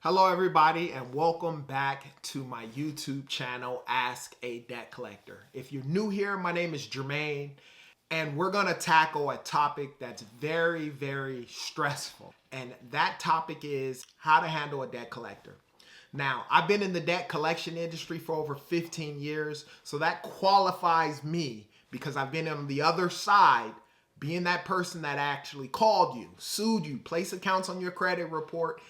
Hello everybody and welcome back to my YouTube channel, Ask a Debt Collector. If you're new here, my name is Jermaine and we're gonna tackle a topic that's very stressful. And that topic is how to handle a debt collector. Now, I've been in the debt collection industry for over 15 years, so that qualifies me because I've been on the other side, being that person that actually called you, sued you, placed accounts on your credit report,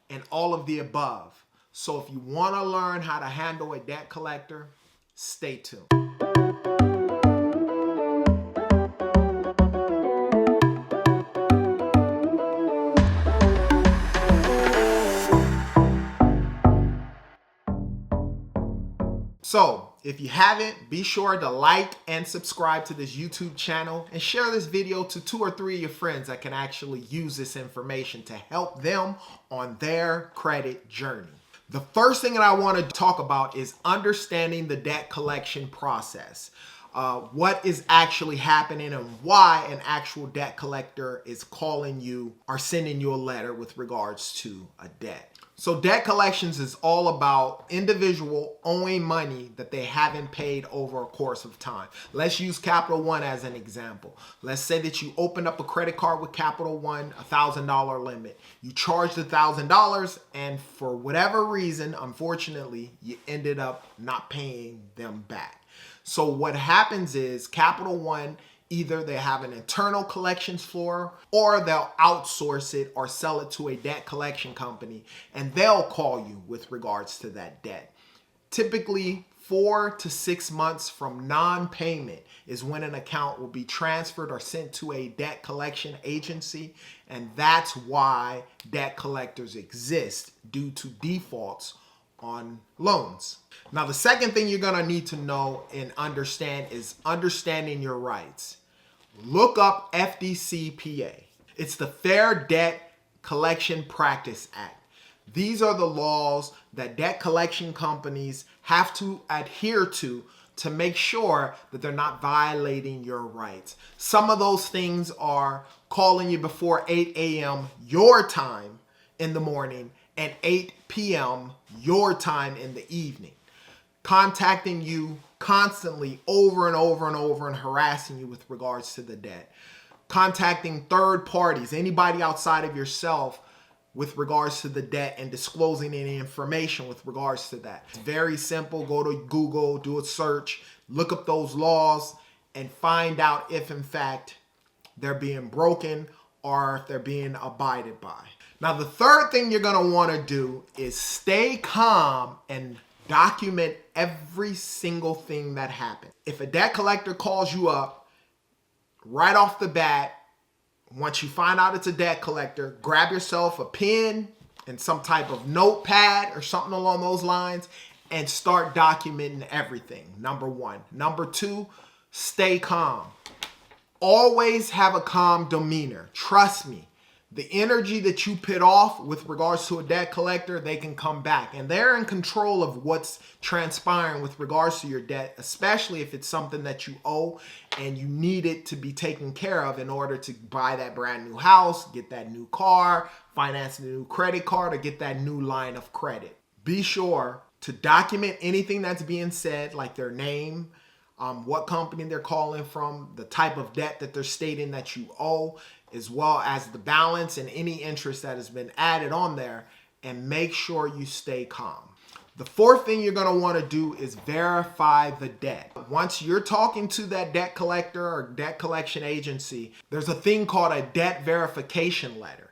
and all of the above. So if you want to learn how to handle a debt collector, stay tuned. So if you haven't, be sure to like and subscribe to this YouTube channel and share this video to 2 or 3 of your friends that can actually use this information to help them on their credit journey. The first thing that I want to talk about is understanding the debt collection process. What is actually happening and why an actual debt collector is calling you or sending you a letter with regards to a debt. So debt collections is all about individual owing money that they haven't paid over a course of time. Let's use Capital One as an example. Let's say that you opened up a credit card with Capital One, $1,000 limit. You charged $1,000 and for whatever reason, unfortunately, you ended up not paying them back. So what happens is Capital One, either they have an internal collections floor or they'll outsource it or sell it to a debt collection company and they'll call you with regards to that debt. Typically 4 to 6 months from non-payment is when an account will be transferred or sent to a debt collection agency, and that's why debt collectors exist, due to defaults on loans. Now, the second thing you're gonna need to know and understand is understanding your rights. Look up FDCPA. It's the Fair Debt Collection Practice Act. These are the laws that debt collection companies have to adhere to make sure that they're not violating your rights. Some of those things are calling you before 8 a.m. your time in the morning and 8 p.m. your time in the evening, contacting you constantly over and over and harassing you with regards to the debt, contacting third parties, anybody outside of yourself with regards to the debt and disclosing any information with regards to that. It's very simple. Go to Google, do a search, look up those laws and find out if in fact they're being broken or if they're being abided by. Now, the third thing you're going to want to do is stay calm and document every single thing that happened. If a debt collector calls you up, right off the bat, once you find out it's a debt collector, grab yourself a pen and some type of notepad or something along those lines and start documenting everything. Number one. Number two, stay calm. Always have a calm demeanor. Trust me. The energy that you put off with regards to a debt collector, they can come back. And they're in control of what's transpiring with regards to your debt, especially if it's something that you owe and you need it to be taken care of in order to buy that brand new house, get that new car, finance a new credit card, or get that new line of credit. Be sure to document anything that's being said, like their name, what company they're calling from, the type of debt that they're stating that you owe, as well as the balance and any interest that has been added on there, and make sure you stay calm. The fourth thing you're going to want to do is verify the debt. Once you're talking to that debt collector or debt collection agency, there's a thing called a debt verification letter.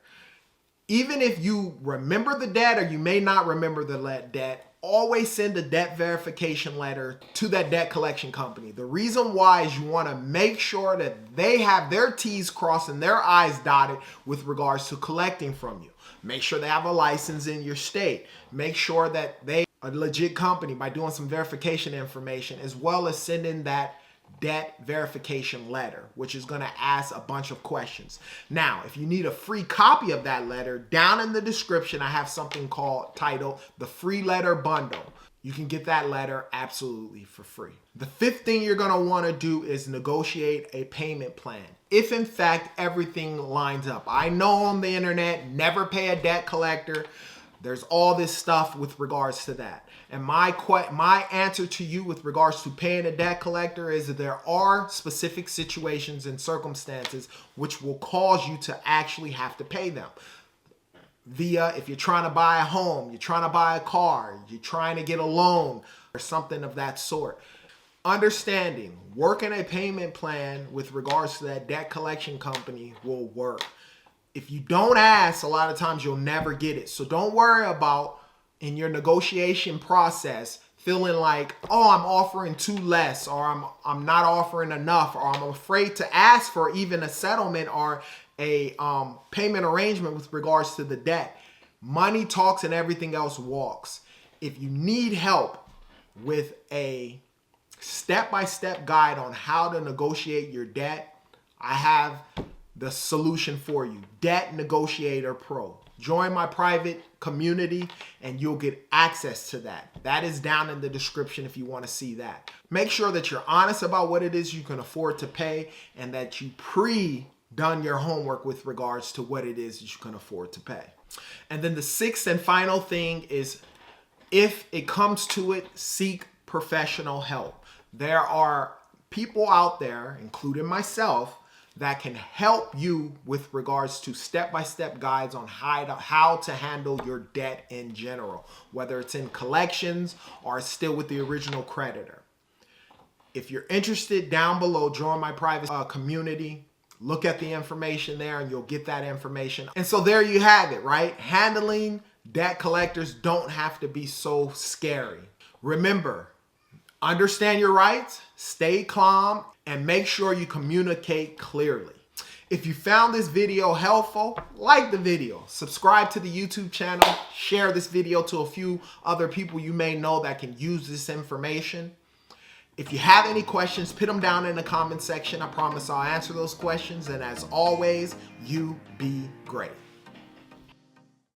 Even if you remember the debt or you may not remember the debt, always send a debt verification letter to that debt collection company. The reason why is you want to make sure that they have their T's crossed and their I's dotted with regards to collecting from you. Make sure they have a license in your state. Make sure that they are a legit company by doing some verification information, as well as sending that debt verification letter, which is going to ask a bunch of questions. Now, if you need a free copy of that letter, down in the description, I have something titled the free letter bundle. You can get that letter absolutely for free. The fifth thing you're going to want to do is negotiate a payment plan. If in fact everything lines up. I know on the internet, never pay a debt collector. There's all this stuff with regards to that. And my answer to you with regards to paying a debt collector is that there are specific situations and circumstances which will cause you to actually have to pay them. If you're trying to buy a home, you're trying to buy a car, you're trying to get a loan or something of that sort. Understanding, working a payment plan with regards to that debt collection company will work. If you don't ask, a lot of times you'll never get it. So don't worry about in your negotiation process feeling like, oh, I'm offering too less, or I'm not offering enough, or I'm afraid to ask for even a settlement or a payment arrangement with regards to the debt. Money talks and everything else walks. If you need help with a step-by-step guide on how to negotiate your debt, I have the solution for you. Debt Negotiator Pro. Join my private community and you'll get access to that. That is down in the description if you want to see that. Make sure that you're honest about what it is you can afford to pay and that you done your homework with regards to what it is that you can afford to pay. And then the sixth and final thing is, if it comes to it, seek professional help. There are people out there, including myself, that can help you with regards to step-by-step guides on how to handle your debt in general, whether it's in collections or still with the original creditor. If you're interested, down below, join my private community. Look at the information there and you'll get that information. And so there you have it, right? Handling debt collectors don't have to be so scary. Remember, understand your rights, stay calm, and make sure you communicate clearly. If you found this video helpful, like the video, subscribe to the YouTube channel, share this video to a few other people you may know that can use this information. If you have any questions, put them down in the comment section. I promise I'll answer those questions. And as always, you be great.